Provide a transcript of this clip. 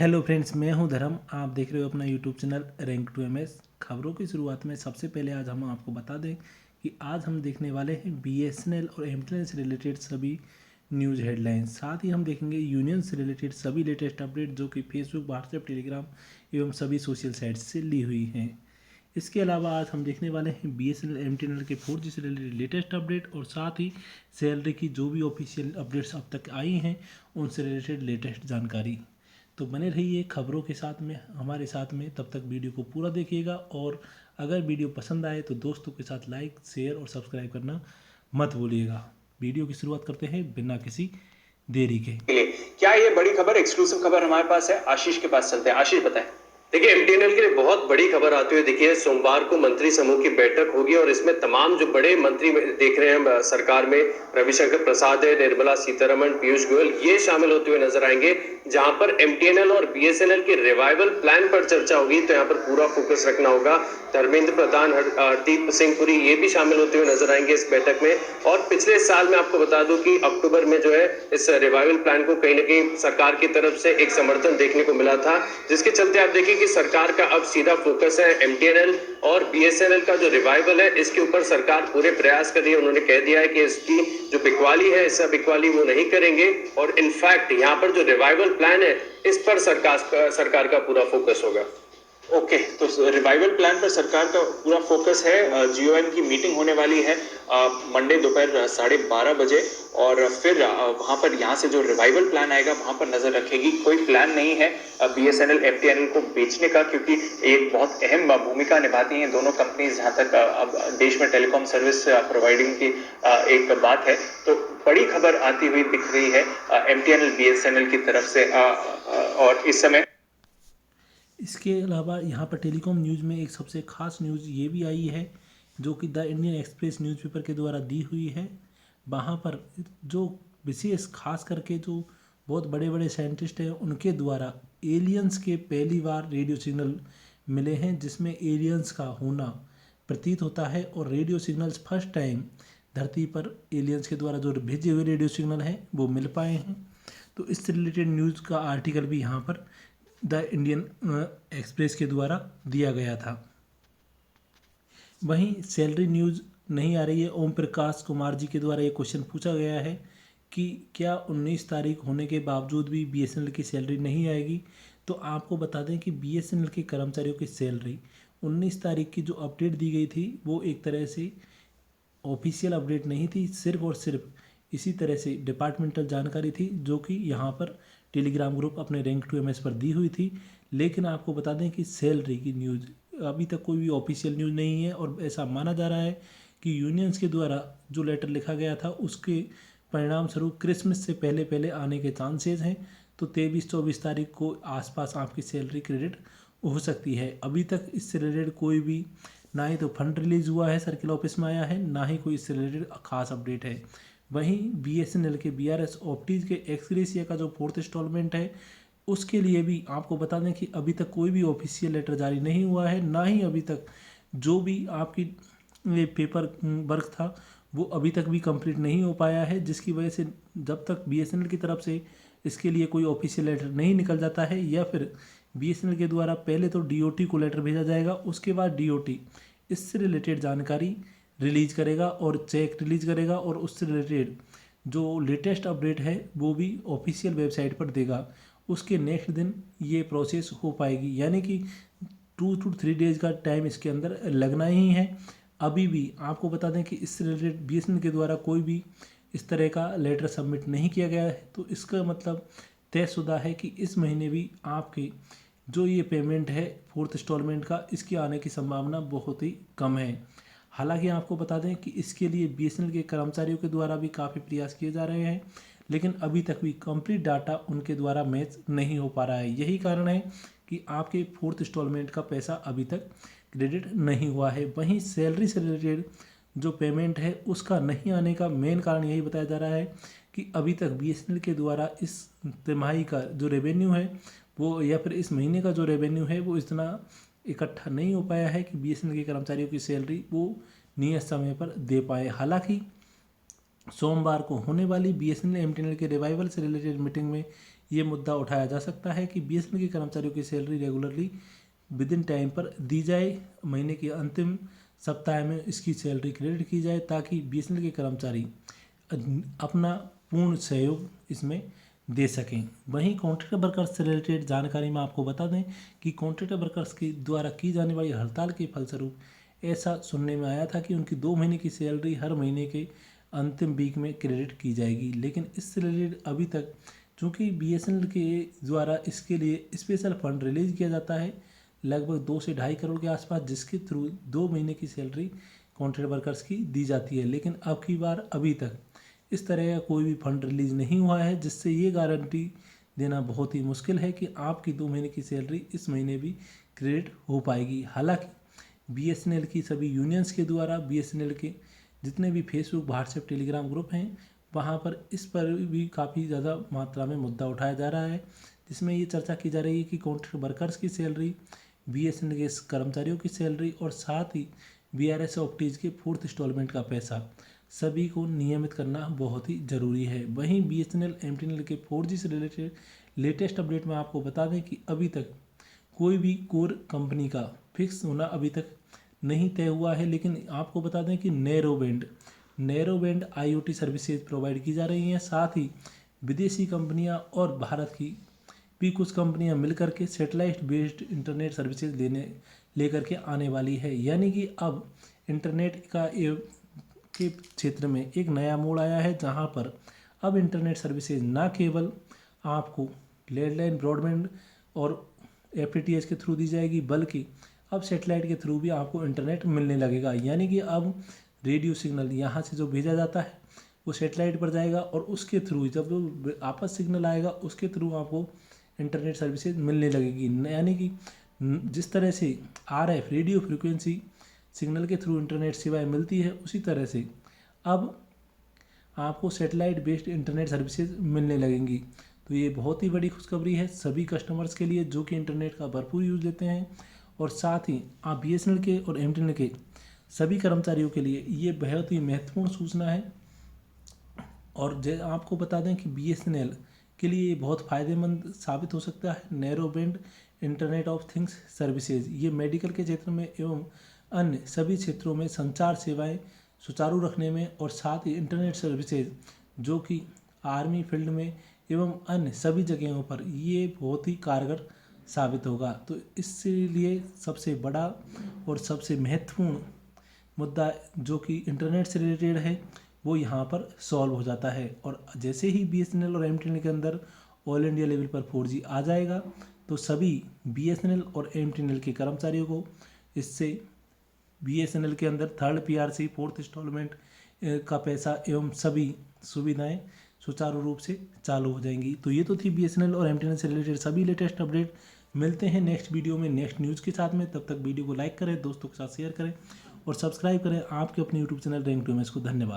Hello friends, मैं हूं धर्म। आप देख रहे हो अपना YouTube channel rank to MS. खबरों की शुरुआत में सबसे पहले आज हम आपको बता दें कि आज हम देखने वाले हैं बीएसएनएल और एमटीएनएल से रिलेटेड सभी न्यूज़ हेडलाइंस। साथ ही हम देखेंगे यूनियन से रिलेटेड सभी लेटेस्ट अपडेट जो कि फेसबुक, व्हाट्सएप, टेलीग्राम एवं सभी सोशल साइट्स से ली हुई हैं। इसके अलावा आज हम देखने वाले हैं बीएसएनएल एमटीएनएल के 4G से रिलेटेड लेटेस्ट अपडेट और साथ ही सैलरी की जो भी ऑफिशियल अपडेट्स अब तक आई हैं उनसे रिलेटेड लेटेस्ट जानकारी। तो बने रहिए खबरों के साथ में, हमारे साथ में। तब तक वीडियो को पूरा देखिएगा और अगर वीडियो पसंद आए तो दोस्तों के साथ लाइक, शेयर और सब्सक्राइब करना मत भूलिएगा। वीडियो की शुरुआत करते हैं बिना किसी देरी के। क्या ये बड़ी खबर, एक्सक्लूसिव खबर हमारे पास है? आशीष के पास चलते हैं। आशीष बताएं। देखिए, एमटीएनएल के लिए बहुत बड़ी खबर आती हुई दिखी है। सोमवार को मंत्री समूह की बैठक होगी और इसमें तमाम जो बड़े मंत्री देख रहे हैं सरकार में, रविशंकर प्रसाद है, निर्मला सीतारमण, पीयूष गोयल, ये शामिल होते हुए नजर आएंगे। जहां पर एमटीएनएल और बीएसएनएल के रिवाइवल प्लान पर चर्चा होगी, तो यहाँ पर पूरा फोकस रखना होगा। धर्मेंद्र प्रधान, हरदीप सिंह पुरी, ये भी शामिल होते हुए नजर आएंगे इस बैठक में। और पिछले साल में आपको बता दूं कि अक्टूबर में जो है इस रिवाइवल प्लान को कहीं ना कहीं सरकार की तरफ से एक समर्थन देखने को मिला था, जिसके चलते आप देखिए कि सरकार का अब सीधा फोकस है एमटीएनएल और बीएसएनएल का जो रिवाइवल है इसके ऊपर सरकार पूरे प्रयास कर रही है। उन्होंने कह दिया है कि इसकी जो बिकवाली है, इसका बिकवाली वो नहीं करेंगे और इनफैक्ट यहाँ पर जो रिवाइवल प्लान है इस पर सरकार का पूरा फोकस होगा। ओके, तो रिवाइवल प्लान पर सरकार का पूरा फोकस है। जीओएम की मीटिंग होने वाली है मंडे दोपहर 12:30 बजे और फिर वहां पर यहाँ से जो रिवाइवल प्लान आएगा वहां पर नजर रखेगी। कोई प्लान नहीं है बीएसएनएल एमटीएनएल को बेचने का, क्योंकि एक बहुत अहम भूमिका निभाती हैं दोनों कंपनीज जहां तक अब देश में टेलीकॉम सर्विस प्रोवाइडिंग की एक बात है। तो बड़ी खबर आती हुई दिख रही है एमटीएनएल बीएसएनएल की तरफ से। और इस समय इसके अलावा यहाँ पर टेलीकॉम न्यूज़ में एक सबसे खास न्यूज़ ये भी आई है जो कि द इंडियन एक्सप्रेस न्यूज़पेपर के द्वारा दी हुई है। वहाँ पर जो विशेष खास करके जो बहुत बड़े बड़े साइंटिस्ट हैं उनके द्वारा एलियंस के पहली बार रेडियो सिग्नल मिले हैं, जिसमें एलियंस का होना प्रतीत होता है और रेडियो सिग्नल्स फर्स्ट टाइम धरती पर एलियंस के द्वारा जो भेजे हुए रेडियो सिग्नल हैं वो मिल पाए हैं। तो इससे रिलेटेड न्यूज़ का आर्टिकल भी यहाँ पर द इंडियन एक्सप्रेस के द्वारा दिया गया था। वहीं सैलरी न्यूज़ नहीं आ रही है। ओम प्रकाश कुमार जी के द्वारा ये क्वेश्चन पूछा गया है कि क्या 19 तारीख होने के बावजूद भी बीएसएनएल की सैलरी नहीं आएगी। तो आपको बता दें कि बीएसएनएल के कर्मचारियों की सैलरी 19 तारीख की जो अपडेट दी गई थी वो एक तरह से ऑफिशियल अपडेट नहीं थी, सिर्फ और सिर्फ इसी तरह से डिपार्टमेंटल जानकारी थी जो कि यहाँ पर टेलीग्राम ग्रुप अपने रैंक टू एमएस पर दी हुई थी। लेकिन आपको बता दें कि सैलरी की न्यूज़ अभी तक कोई भी ऑफिशियल न्यूज़ नहीं है और ऐसा माना जा रहा है कि यूनियंस के द्वारा जो लेटर लिखा गया था उसके परिणाम स्वरूप क्रिसमस से पहले पहले आने के चांसेस हैं। तो 23-24 तारीख को आसपास आपकी सैलरी क्रेडिट हो सकती है। अभी तक इससे रिलेटेड कोई भी ना ही तो फंड रिलीज हुआ है, सर्किल ऑफिस में आया है, ना ही कोई इससे रिलेटेड खास अपडेट है। वहीं बीएसएनएल के बीआरएस ऑप्टीज के एक्सग्रेशिया का जो 4th इंस्टॉलमेंट है उसके लिए भी आपको बता दें कि अभी तक कोई भी ऑफिशियल लेटर जारी नहीं हुआ है, ना ही अभी तक जो भी आपकी ये पेपर वर्क था वो अभी तक भी कंप्लीट नहीं हो पाया है, जिसकी वजह से जब तक बीएसएनएल की तरफ से इसके लिए कोई ऑफिशियल लेटर नहीं निकल जाता है या फिर बीएसएनएल के द्वारा पहले तो डीओटी को लेटर भेजा जाएगा, उसके बाद डीओटी इससे रिलेटेड जानकारी रिलीज करेगा और चेक रिलीज करेगा और उससे रिलेटेड जो लेटेस्ट अपडेट है वो भी ऑफिशियल वेबसाइट पर देगा। उसके नेक्स्ट दिन ये प्रोसेस हो पाएगी, यानी कि 2 to 3 डेज का टाइम इसके अंदर लगना ही है। अभी भी आपको बता दें कि इससे रिलेटेड बीएसएनएल के द्वारा कोई भी इस तरह का लेटर सबमिट नहीं किया गया है, तो इसका मतलब तयशुदा है कि इस महीने भी आपके जो ये पेमेंट है 4th इंस्टॉलमेंट का, इसके आने की संभावना बहुत ही कम है। हालांकि आपको बता दें कि इसके लिए बीएसएनएल के कर्मचारियों के द्वारा भी काफ़ी प्रयास किए जा रहे हैं, लेकिन अभी तक भी कंप्लीट डाटा उनके द्वारा मैच नहीं हो पा रहा है। यही कारण है कि आपके 4th इंस्टॉलमेंट का पैसा अभी तक क्रेडिट नहीं हुआ है। वहीं सैलरी से रिलेटेड जो पेमेंट है उसका नहीं आने का मेन कारण यही बताया जा रहा है कि अभी तक बीएसएनएल के द्वारा इस तिमाही का जो रेवेन्यू है वो या फिर इस महीने का जो रेवेन्यू है वो इतना इकट्ठा नहीं हो पाया है कि बीएसएनएल के कर्मचारियों की सैलरी वो नियत समय पर दे पाए। हालांकि सोमवार को होने वाली बीएसएनएल एमटीएनएल के रिवाइवल से रिलेटेड मीटिंग में ये मुद्दा उठाया जा सकता है कि बीएसएनएल के कर्मचारियों की salary regularly with in time पर दी जाए, महीने के अंतिम सप्ताह में इसकी सैलरी क्रेडिट की जाए, ताकि बीएसएनएल के कर्मचारी अपना पूर्ण सहयोग इसमें दे सकें। वहीं कॉन्ट्रैक्ट वर्कर्स से रिलेटेड जानकारी में आपको बता दें कि कॉन्ट्रैक्ट वर्कर्स के द्वारा की जाने वाली हड़ताल के फलस्वरूप ऐसा सुनने में आया था कि उनकी 2 महीने की सैलरी हर महीने के अंतिम वीक में क्रेडिट की जाएगी, लेकिन इससे रिलेटेड अभी तक चूँकि बीएसएनएल के द्वारा इसके लिए स्पेशल फंड रिलीज किया जाता है लगभग 2 से 2.5 करोड़ के आसपास, जिसके थ्रू 2 महीने की सैलरी कॉन्ट्रैक्ट वर्कर्स की दी जाती है, लेकिन अब की बार अभी तक इस तरह का कोई भी फंड रिलीज नहीं हुआ है, जिससे ये गारंटी देना बहुत ही मुश्किल है कि आपकी 2 महीने की सैलरी इस महीने भी क्रेडिट हो पाएगी। हालांकि बीएसएनएल की सभी यूनियंस के द्वारा बीएसएनएल के जितने भी फेसबुक, व्हाट्सएप, टेलीग्राम ग्रुप हैं, वहाँ पर इस पर भी काफ़ी ज़्यादा मात्रा में मुद्दा उठाया जा रहा है, जिसमें ये चर्चा की जा रही है कि कॉन्ट्रैक्ट वर्कर्स की सैलरी, बीएसएनएल के कर्मचारियों की सैलरी और साथ ही वीआरएस ऑप्टीज के 4th इंस्टॉलमेंट का पैसा सभी को नियमित करना बहुत ही ज़रूरी है। वहीं बीएसएनएल एमटीएनएल के 4G से रिलेटेड लेटेस्ट अपडेट में आपको बता दें कि अभी तक कोई भी कोर कंपनी का फिक्स होना अभी तक नहीं तय हुआ है, लेकिन आपको बता दें कि narrow band IoT services provide की जा रही हैं। साथ ही विदेशी कंपनियां और भारत की भी कुछ कंपनियां मिलकर के सैटेलाइट बेस्ड इंटरनेट सर्विसेज लेकर के आने वाली है, यानी कि अब इंटरनेट के क्षेत्र में एक नया मोड़ आया है, जहां पर अब इंटरनेट सर्विसेज ना केवल आपको लैंडलाइन, ब्रॉडबैंड और FTTH के थ्रू दी जाएगी, बल्कि अब सेटेलाइट के थ्रू भी आपको इंटरनेट मिलने लगेगा। यानी कि अब रेडियो सिग्नल यहाँ से जो भेजा जाता है वो सेटेलाइट पर जाएगा और उसके थ्रू जब आपस सिग्नल आएगा उसके थ्रू आपको इंटरनेट सर्विसेज मिलने लगेगी। यानी कि जिस तरह से RF रेडियो फ्रिक्वेंसी सिग्नल के थ्रू इंटरनेट सेवाएं मिलती है, उसी तरह से अब आपको सैटेलाइट बेस्ड इंटरनेट सर्विसेज मिलने लगेंगी। तो ये बहुत ही बड़ी खुशखबरी है सभी कस्टमर्स के लिए जो कि इंटरनेट का भरपूर यूज़ लेते हैं, और साथ ही आप बीएसएनएल के और एमटीएनएल के सभी कर्मचारियों के लिए ये बहुत ही महत्वपूर्ण सूचना है। और आपको बता दें कि बीएसएनएल के लिए ये बहुत फ़ायदेमंद साबित हो सकता है। Narrow band internet of things services ये मेडिकल के क्षेत्र में एवं अन्य सभी क्षेत्रों में संचार सेवाएं सुचारू रखने में, और साथ ही इंटरनेट सर्विसेज जो कि आर्मी फील्ड में एवं अन्य सभी जगहों पर ये बहुत ही कारगर साबित होगा। तो इसलिए सबसे बड़ा और सबसे महत्वपूर्ण मुद्दा जो कि इंटरनेट से रिलेटेड है वो यहाँ पर सॉल्व हो जाता है। और जैसे ही बीएसएनएल और एमटीएनएल के अंदर ऑल इंडिया लेवल पर 4G आ जाएगा तो सभी बीएसएनएल और एमटीएनएल के कर्मचारियों को इससे बीएसएनएल के अंदर 3rd PRC 4th इंस्टॉलमेंट का पैसा एवं सभी सुविधाएं सुचारू रूप से चालू हो जाएंगी। तो ये तो थी बीएसएनएल और एमटीएनएल से रिलेटेड सभी लेटेस्ट अपडेट। मिलते हैं नेक्स्ट वीडियो में नेक्स्ट न्यूज़ के साथ में। तब तक वीडियो को लाइक करें, दोस्तों के साथ शेयर करें और सब्सक्राइब करें आपके अपने YouTube channel rank to MS को। धन्यवाद।